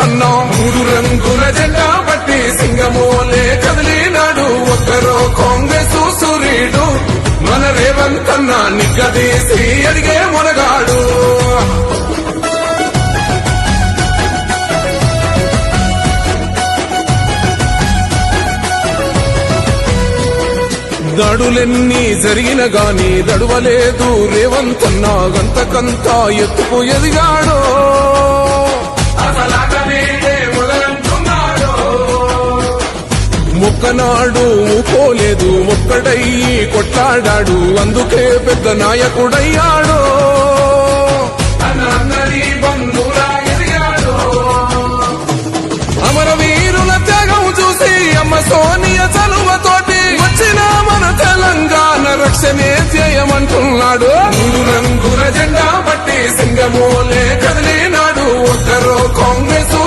రేవంతన్నా మూడు రంగుల జెండా బట్టి సింగమోలే కదిలినాడు ఒక్కరో కాంగ్రెస్ సూర్యుడు మన రేవంతన్నా నిగ్గదీసి అడిగే మొనగాడు దాడులెన్ని జరిగిన గాని దడువలేదు రేవంతన్నా గంతకంతా ఎత్తుకు ఎదిగాడో మొక్కనాడు ఊకోలేదు ఒక్కడయ్యి కొట్లాడాడు అందుకే పెద్ద నాయకుడయ్యాడో అమరవీరుల త్యాగం చూసి అమ్మ సోనియ చలువతోటి వచ్చిన మన తెలంగాణ రక్షణే ధ్యేయమంటున్నాడు మూడు రంగుల జెండా బట్టి సింగమోలే కదిలినాడు ఒక్కరో కాంగ్రెస్